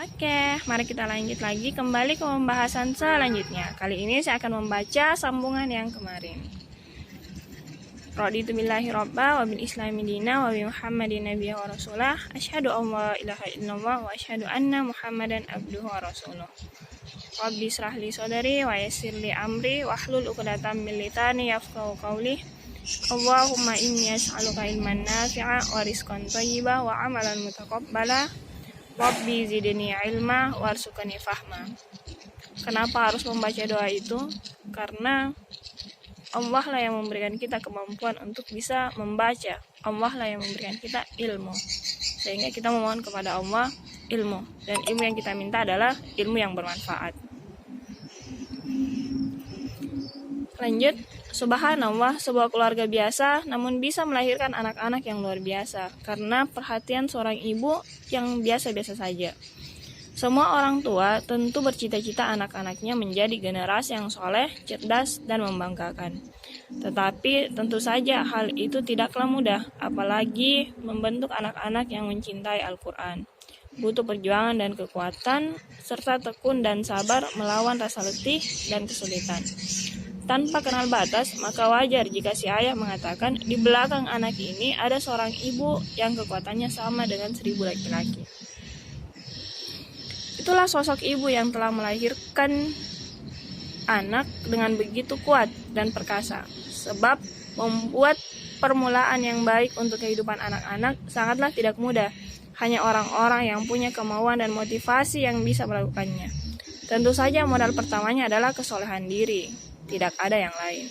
Oke, mari kita lanjut lagi kembali ke pembahasan selanjutnya. Kali ini saya akan membaca sambungan yang kemarin. Raditu billahi robba wa bil islami dina wa bi Muhammadin nabiyya wa rasulah. Asyhadu an la ilaha illallah wa asyhadu anna Muhammadan abduhu wa rasuluh. Rabbi israh li sadri wa yassir li amri wahlul 'uqdatam min lisani yafqahu qawli. Allahumma inni as'aluka ilman nafi'a wa rizqan thayyiba wa amalan mutaqabbala. Rabbi zidni ilma warzuqni fahma. Kenapa harus membaca doa itu? Karena Allah lah yang memberikan kita kemampuan untuk bisa membaca. Allah lah yang memberikan kita ilmu. Sehingga kita memohon kepada Allah ilmu. Dan ilmu yang kita minta adalah ilmu yang bermanfaat. Lanjut, subhanallah, sebuah keluarga biasa namun bisa melahirkan anak-anak yang luar biasa karena perhatian seorang ibu yang biasa-biasa saja. Semua orang tua tentu bercita-cita anak-anaknya menjadi generasi yang soleh, cerdas, dan membanggakan. Tetapi tentu saja hal itu tidaklah mudah, apalagi membentuk anak-anak yang mencintai Al-Quran. Butuh perjuangan dan kekuatan, serta tekun dan sabar melawan rasa letih dan kesulitan. Tanpa kenal batas, maka wajar jika si ayah mengatakan di belakang anak ini ada seorang ibu yang kekuatannya sama dengan 1000 laki-laki. Itulah sosok ibu yang telah melahirkan anak dengan begitu kuat dan perkasa. Sebab membuat permulaan yang baik untuk kehidupan anak-anak sangatlah tidak mudah. Hanya orang-orang yang punya kemauan dan motivasi yang bisa melakukannya. Tentu saja modal pertamanya adalah kesolehan diri. Tidak ada yang lain.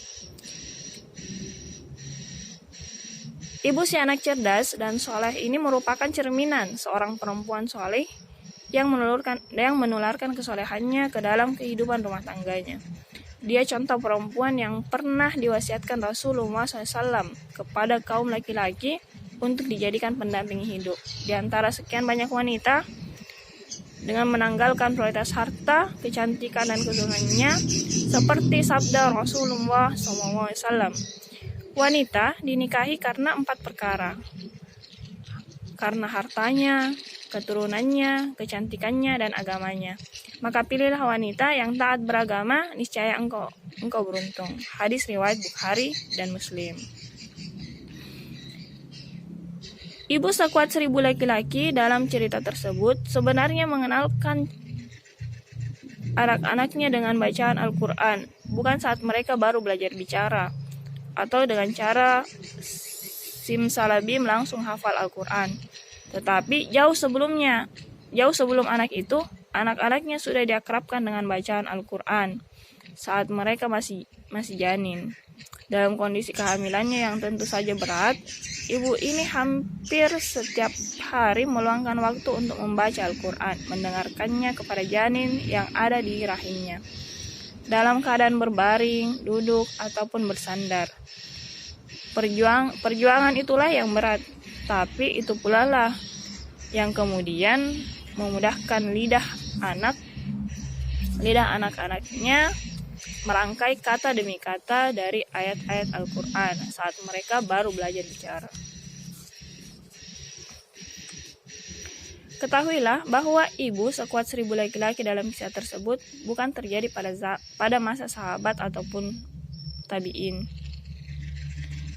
Ibu si anak cerdas dan soleh ini merupakan cerminan seorang perempuan soleh yang menularkan kesolehannya ke dalam kehidupan rumah tangganya. Dia contoh perempuan yang pernah diwasiatkan Rasulullah SAW kepada kaum laki-laki untuk dijadikan pendamping hidup. Di antara sekian banyak wanita, dengan menanggalkan prioritas harta, kecantikan, dan kesunannya, seperti sabda Rasulullah SAW. Wanita dinikahi karena 4 perkara. Karena hartanya, keturunannya, kecantikannya, dan agamanya. Maka pilihlah wanita yang taat beragama, niscaya engkau beruntung. Hadis riwayat Bukhari dan Muslim. Ibu sekuat 1000 laki-laki dalam cerita tersebut sebenarnya mengenalkan anak-anaknya dengan bacaan Al-Quran, bukan saat mereka baru belajar bicara, atau dengan cara simsalabim langsung hafal Al-Quran. Tetapi jauh sebelum anak itu, anak-anaknya sudah diakrabkan dengan bacaan Al-Quran saat mereka masih janin. Dalam kondisi kehamilannya yang tentu saja berat, ibu ini hampir setiap hari meluangkan waktu untuk membaca Al-Quran, mendengarkannya kepada janin yang ada di rahimnya, dalam keadaan berbaring, duduk, ataupun bersandar. Perjuangan itulah yang berat, tapi itu pula lah yang kemudian memudahkan lidah anak-anaknya merangkai kata demi kata dari ayat-ayat Al-Quran saat mereka baru belajar bicara. Ketahuilah bahwa ibu sekuat 1000 laki-laki dalam kisah tersebut bukan terjadi pada masa sahabat ataupun tabi'in,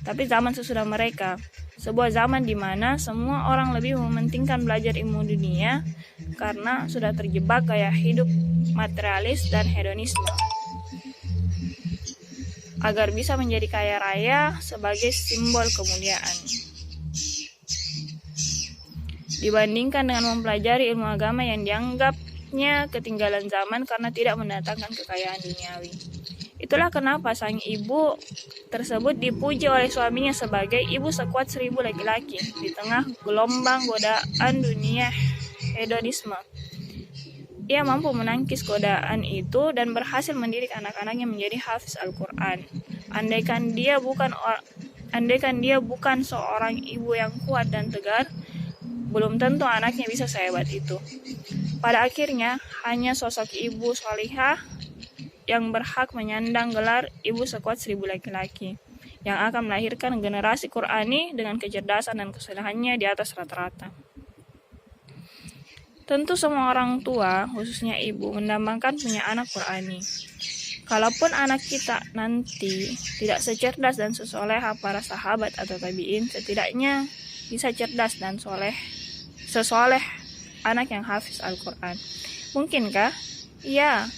tapi zaman sesudah mereka. Sebuah zaman di mana semua orang lebih mementingkan belajar ilmu dunia karena sudah terjebak gaya hidup materialis dan hedonisme, agar bisa menjadi kaya raya sebagai simbol kemuliaan. Dibandingkan dengan mempelajari ilmu agama yang dianggapnya ketinggalan zaman karena tidak mendatangkan kekayaan duniawi. Itulah kenapa sang ibu tersebut dipuji oleh suaminya sebagai ibu sekuat 1000 laki-laki di tengah gelombang godaan dunia hedonisme. Ia mampu menangkis godaan itu dan berhasil mendidik anak-anaknya menjadi hafiz Al-Quran. Andaikan dia bukan seorang ibu yang kuat dan tegar, belum tentu anaknya bisa sehebat itu. Pada akhirnya, hanya sosok ibu sholihah yang berhak menyandang gelar ibu sekuat 1000 laki-laki, yang akan melahirkan generasi Qur'ani dengan kecerdasan dan kesolehannya di atas rata-rata. Tentu semua orang tua, khususnya ibu, mendambakan punya anak Qurani. Kalaupun anak kita nanti tidak secerdas dan sesoleha para sahabat atau tabi'in, setidaknya bisa cerdas dan sesoleh anak yang hafiz Al-Quran. Mungkinkah? Ya,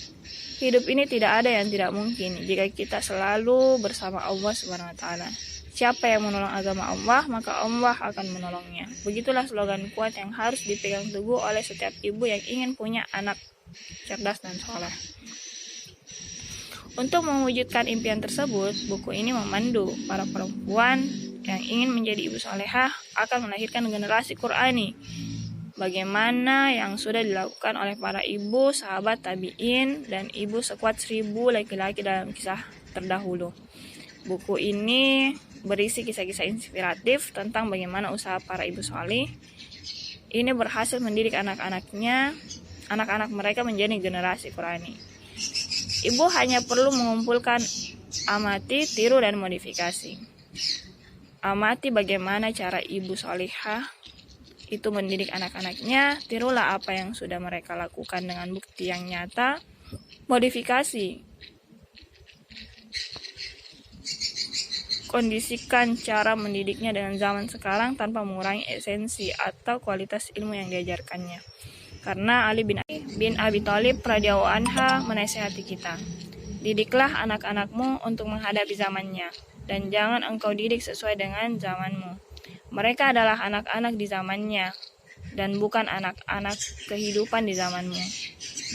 hidup ini tidak ada yang tidak mungkin jika kita selalu bersama Allah Subhanahu wa Ta'ala. Siapa yang menolong agama Allah, maka Allah akan menolongnya. Begitulah slogan kuat yang harus dipegang teguh oleh setiap ibu yang ingin punya anak cerdas dan soleh. Untuk mewujudkan impian tersebut, buku ini memandu para perempuan yang ingin menjadi ibu solehah akan melahirkan generasi Qurani. Bagaimana yang sudah dilakukan oleh para ibu, sahabat tabi'in, dan ibu sekuat 1000 laki-laki dalam kisah terdahulu. Buku ini berisi kisah-kisah inspiratif tentang bagaimana usaha para ibu soleh ini berhasil mendidik anak-anak mereka menjadi generasi Qurani. Ibu hanya perlu mengumpulkan amati, tiru, dan modifikasi. Amati bagaimana cara ibu solehah itu mendidik anak-anaknya, tirulah apa yang sudah mereka lakukan dengan bukti yang nyata. Modifikasi, kondisikan cara mendidiknya dengan zaman sekarang tanpa mengurangi esensi atau kualitas ilmu yang diajarkannya. Karena Ali bin Abi Thalib radhiyallahu anha menasihati kita, didiklah anak-anakmu untuk menghadapi zamannya, dan jangan engkau didik sesuai dengan zamanmu. Mereka adalah anak-anak di zamannya, dan bukan anak-anak kehidupan di zamanmu.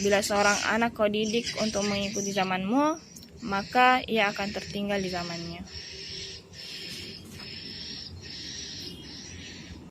Bila seorang anak kau didik untuk mengikuti zamanmu, maka ia akan tertinggal di zamannya.